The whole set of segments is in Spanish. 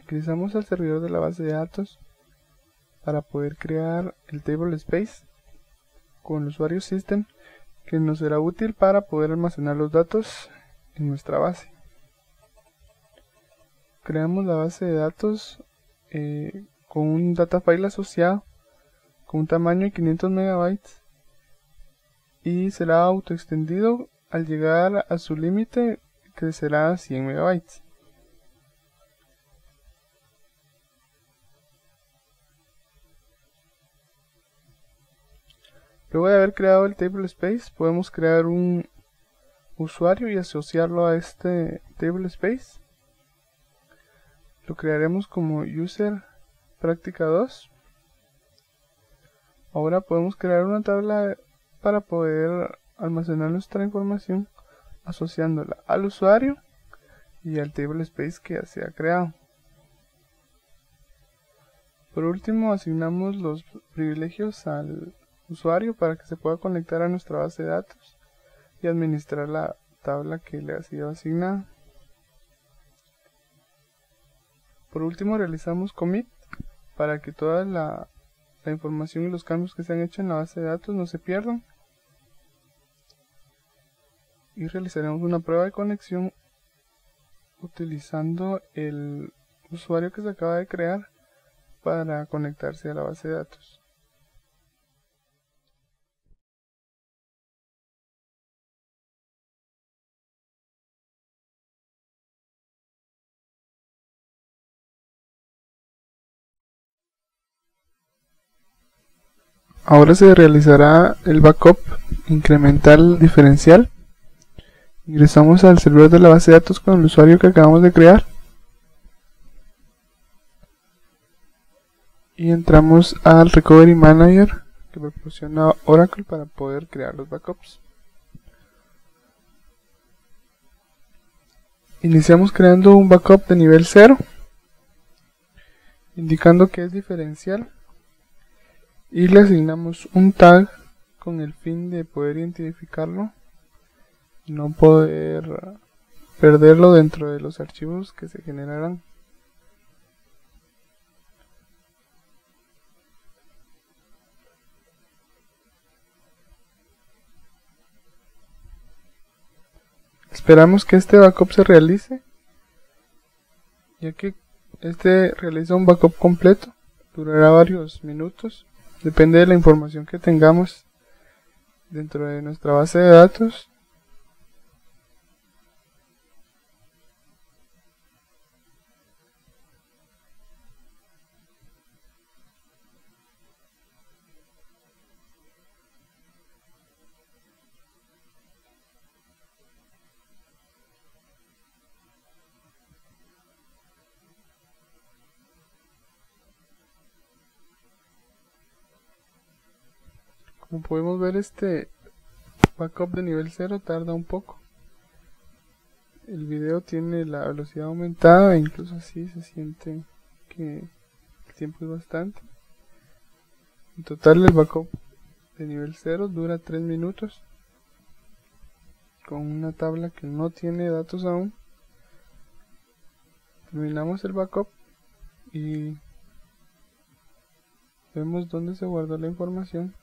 Utilizamos el servidor de la base de datos para poder crear el table space con el usuario system, que nos será útil para poder almacenar los datos en nuestra base. Creamos la base de datos con un data file asociado con un tamaño de 500 megabytes y será autoextendido al llegar a su límite, que será 100 megabytes. Luego de haber creado el table space, podemos crear un usuario y asociarlo a este table space. Lo crearemos como user práctica 2. Ahora podemos crear una tabla para poder almacenar nuestra información asociándola al usuario y al table space que ya se ha creado. Por último, asignamos los privilegios al usuario para que se pueda conectar a nuestra base de datos y administrar la tabla que le ha sido asignada. Por último, realizamos commit para que toda la información y los cambios que se han hecho en la base de datos no se pierdan. Y realizaremos una prueba de conexión utilizando el usuario que se acaba de crear para conectarse a la base de datos. Ahora se realizará el backup incremental diferencial. Ingresamos al servidor de la base de datos con el usuario que acabamos de crear y entramos al Recovery Manager que proporciona Oracle para poder crear los backups. Iniciamos creando un backup de nivel 0, indicando que es diferencial, y le asignamos un tag con el fin de poder identificarlo y no poder perderlo dentro de los archivos que se generarán. Esperamos que este backup se realice, ya que este realiza un backup completo, durará varios minutos, depende de la información que tengamos dentro de nuestra base de datos. Como podemos ver, este backup de nivel 0 tarda un poco. El video tiene la velocidad aumentada e incluso así se siente que el tiempo es bastante. En total el backup de nivel 0 dura 3 minutos con una tabla que no tiene datos aún. Terminamos el backup y vemos dónde se guardó la información.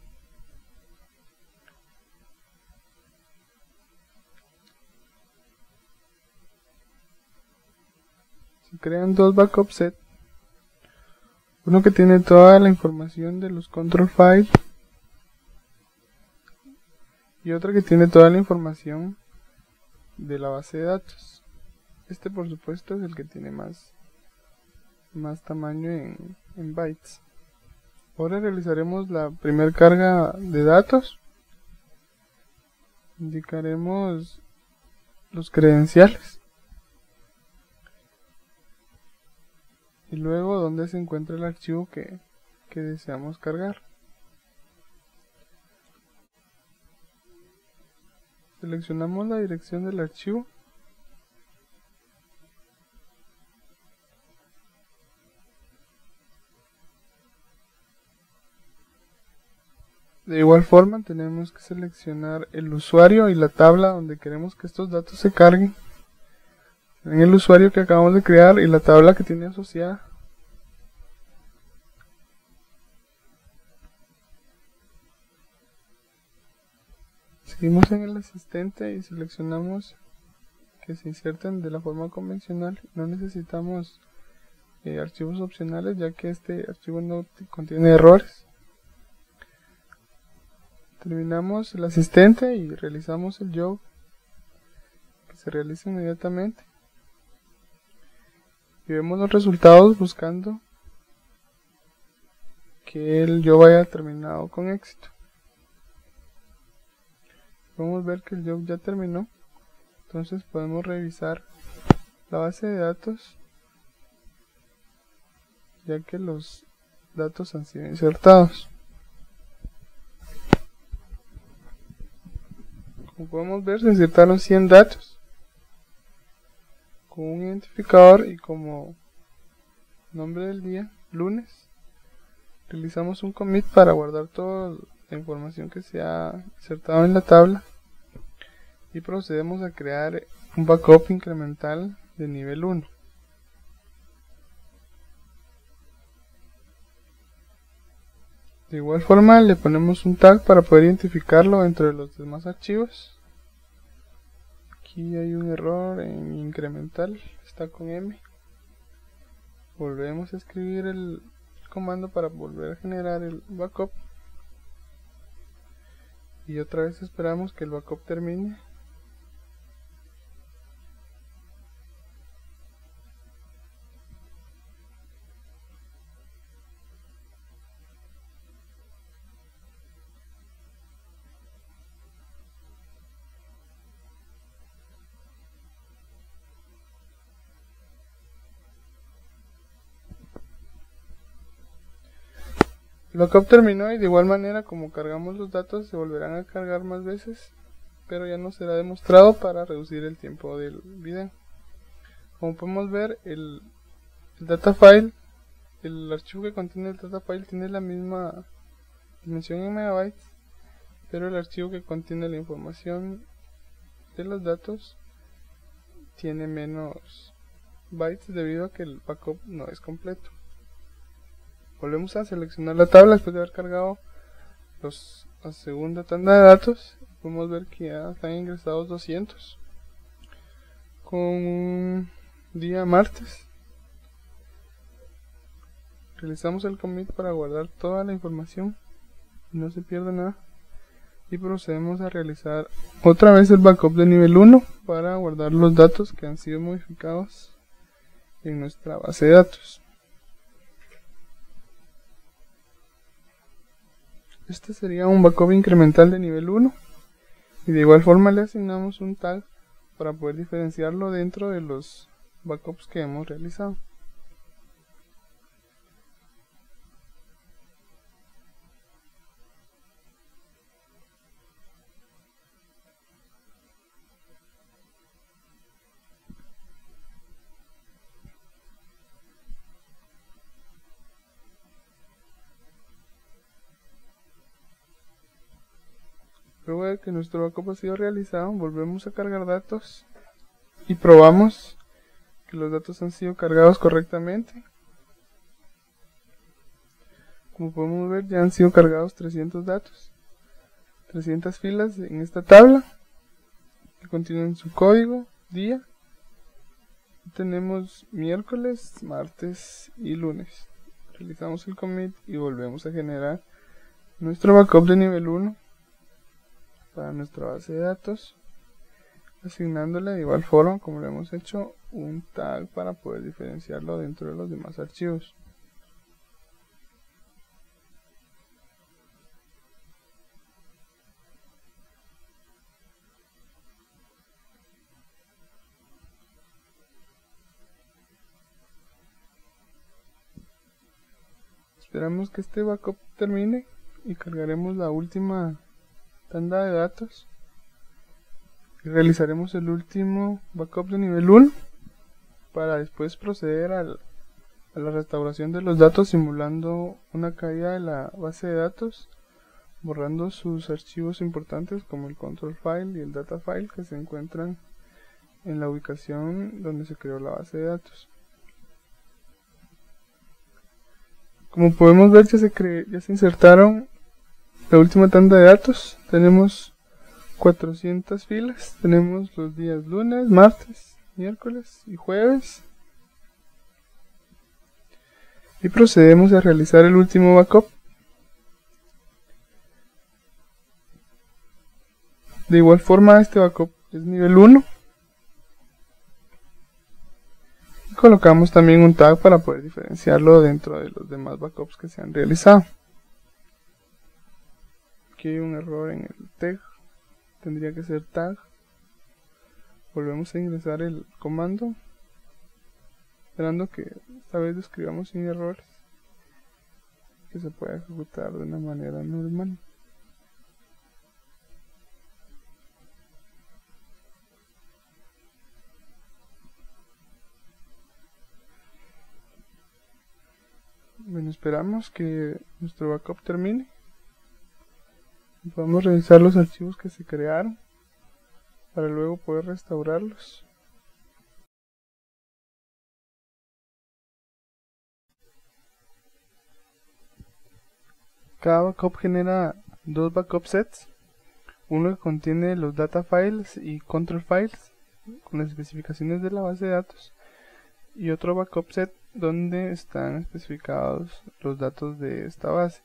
Se crean dos backup set, uno que tiene toda la información de los control files y otro que tiene toda la información de la base de datos. Este, por supuesto, es el que tiene más tamaño en bytes. Ahora realizaremos la primera carga de datos. Indicaremos los credenciales y luego dónde se encuentra el archivo que deseamos cargar. Seleccionamos la dirección del archivo de igual forma tenemos que seleccionar el usuario y la tabla donde queremos que estos datos se carguen. en el usuario que acabamos de crear y la tabla que tiene asociada. Seguimos en el asistente y seleccionamos que se inserten de la forma convencional. No necesitamos archivos opcionales, ya que este archivo no contiene errores. Terminamos el asistente y realizamos el job, que se realiza inmediatamente. Y vemos los resultados buscando que el job haya terminado con éxito. Podemos ver que el job ya terminó. Entonces podemos revisar la base de datos, ya que los datos han sido insertados. Como podemos ver, se insertaron 100 datos con un identificador y como nombre del día, lunes. Realizamos un commit para guardar toda la información que se ha insertado en la tabla y procedemos a crear un backup incremental de nivel 1. De igual forma le ponemos un tag para poder identificarlo dentro de los demás archivos. Aquí hay un error en incremental, está con M. Volvemos a escribir el comando para volver a generar el backup. Y otra vez esperamos que el backup termine. El backup terminó y de igual manera como cargamos los datos se volverán a cargar más veces, pero ya no será demostrado para reducir el tiempo del video. Como podemos ver, el data file, el archivo que contiene el data file tiene la misma dimensión en megabytes, pero el archivo que contiene la información de los datos tiene menos bytes debido a que el backup no es completo. Volvemos a seleccionar la tabla después de haber cargado la segunda tanda de datos. Podemos ver que ya están ingresados 200 con un día martes. Realizamos el commit para guardar toda la información y no se pierda nada. Y procedemos a realizar otra vez el backup de nivel 1 para guardar los datos que han sido modificados en nuestra base de datos. Este sería un backup incremental de nivel 1 y de igual forma le asignamos un tag para poder diferenciarlo dentro de los backups que hemos realizado. Luego de que nuestro backup ha sido realizado, volvemos a cargar datos y probamos que los datos han sido cargados correctamente. Como podemos ver, ya han sido cargados 300 datos, 300 filas en esta tabla que contienen su código, día. Tenemos miércoles, martes y lunes. Realizamos el commit y volvemos a generar nuestro backup de nivel 1 para nuestra base de datos, asignándole de igual forma como lo hemos hecho un tag para poder diferenciarlo dentro de los demás archivos. Esperamos que este backup termine y cargaremos la última tanda de datos y realizaremos el último backup de nivel 1 para después proceder a la restauración de los datos simulando una caída de la base de datos, borrando sus archivos importantes como el control file y el data file que se encuentran en la ubicación donde se creó la base de datos. Como podemos ver, ya se insertaron la última tanda de datos. Tenemos 400 filas. Tenemos los días lunes, martes, miércoles y jueves. Y procedemos a realizar el último backup. De igual forma, este backup es nivel 1. Y colocamos también un tag para poder diferenciarlo dentro de los demás backups que se han realizado. Aquí hay un error en el tag. Tendría que ser tag. Volvemos a ingresar el comando, esperando que esta vez lo escribamos sin errores, que se pueda ejecutar de una manera normal. Bueno, esperamos que nuestro backup termine y podamos revisar los archivos que se crearon para luego poder restaurarlos. Cada backup genera dos backup sets, uno que contiene los data files y control files con las especificaciones de la base de datos, y otro backup set donde están especificados los datos de esta base.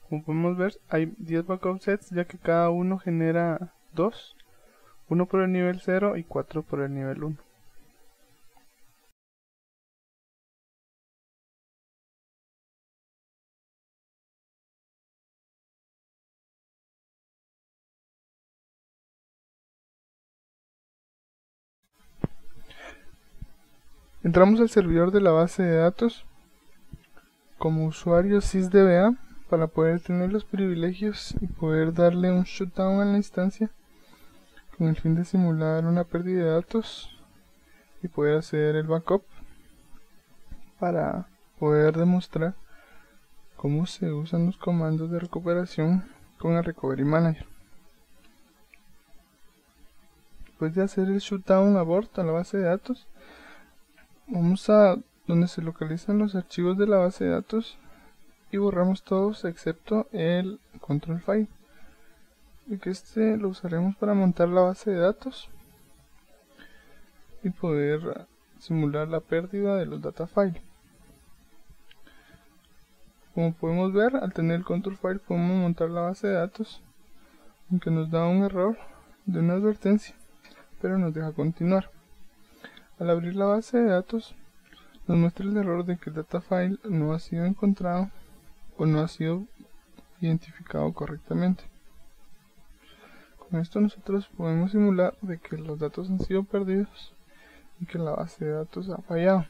Como podemos ver, hay 10 backup sets, ya que cada uno genera 2, uno por el nivel 0 y 4 por el nivel 1. Entramos al servidor de la base de datos como usuario sysdba para poder tener los privilegios y poder darle un shutdown a la instancia con el fin de simular una pérdida de datos y poder hacer el backup para poder demostrar cómo se usan los comandos de recuperación con el Recovery Manager. Después de hacer el shutdown abort a la base de datos, vamos a donde se localizan los archivos de la base de datos y borramos todos excepto el control file, y que este lo usaremos para montar la base de datos y poder simular la pérdida de los data file. Como podemos ver, al tener el control file podemos montar la base de datos, aunque nos da un error de una advertencia, pero nos deja continuar. Al abrir la base de datos nos muestra el error de que el data file no ha sido encontrado o no ha sido identificado correctamente. Con esto nosotros podemos simular de que los datos han sido perdidos y que la base de datos ha fallado.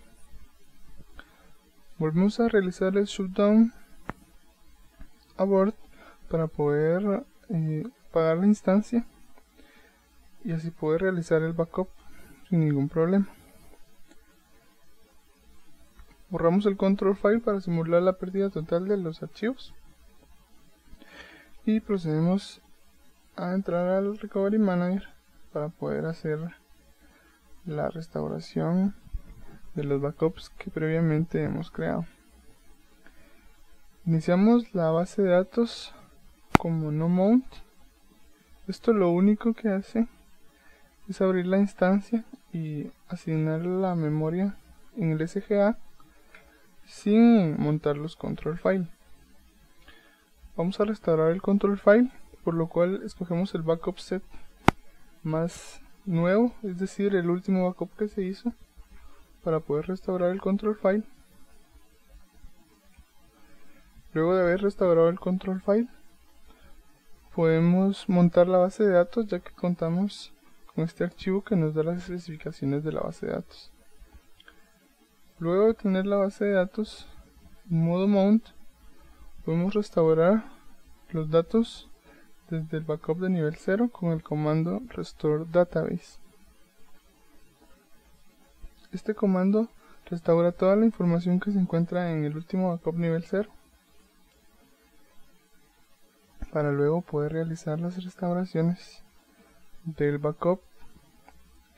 Volvemos a realizar el shutdown abort para poder apagar la instancia y así poder realizar el backup sin ningún problema. Borramos el control file para simular la pérdida total de los archivos y procedemos a entrar al Recovery Manager para poder hacer la restauración de los backups que previamente hemos creado. Iniciamos la base de datos como no mount. Esto lo único que hace es abrir la instancia y asignar la memoria en el SGA sin montar los control file. Vamos a restaurar el control file, por lo cual escogemos el backup set más nuevo, es decir, el último backup que se hizo, para poder restaurar el control file. Luego de haber restaurado el control file, podemos montar la base de datos, ya que contamos con este archivo que nos da las especificaciones de la base de datos. Luego de tener la base de datos en modo mount, podemos restaurar los datos desde el backup de nivel 0 con el comando restore database. Este comando restaura toda la información que se encuentra en el último backup nivel 0 para luego poder realizar las restauraciones del backup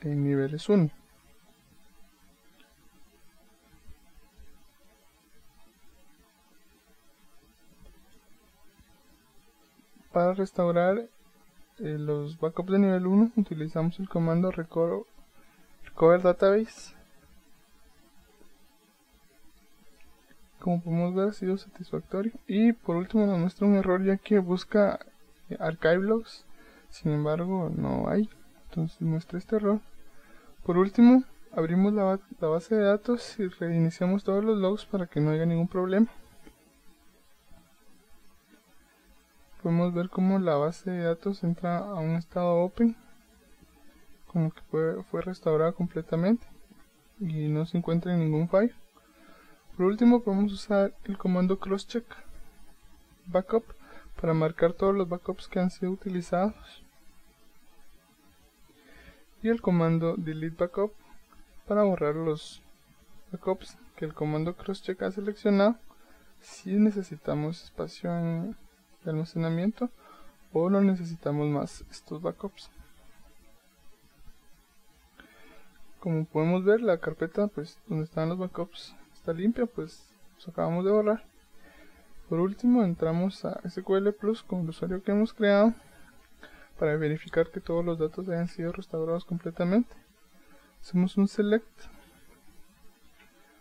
en niveles 1. Para restaurar los backups de nivel 1 utilizamos el comando recover database. Como podemos ver, ha sido satisfactorio. Y por último nos muestra un error, ya que busca archive logs, sin embargo no hay, entonces muestra este error. Por último, abrimos la base de datos y reiniciamos todos los logs para que no haya ningún problema. Podemos ver cómo la base de datos entra a un estado open, como que fue restaurada completamente y no se encuentra en ningún fallo. Por último, podemos usar el comando crosscheck backup para marcar todos los backups que han sido utilizados, y el comando delete backup para borrar los backups que el comando crosscheck ha seleccionado si necesitamos espacio de almacenamiento o no necesitamos más estos backups. Como podemos ver, la carpeta donde están los backups está limpia, pues los acabamos de borrar. Por último, entramos a SQL Plus con el usuario que hemos creado para verificar que todos los datos hayan sido restaurados completamente. Hacemos un select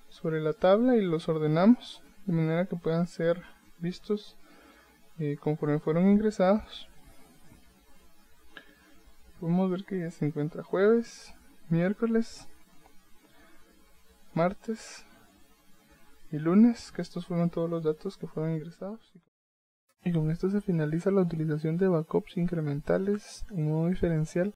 sobre la tabla y los ordenamos de manera que puedan ser vistos conforme fueron ingresados. Podemos ver que ya se encuentra jueves, miércoles, martes y lunes, que estos fueron todos los datos que fueron ingresados. Y con esto se finaliza la utilización de backups incrementales en modo diferencial.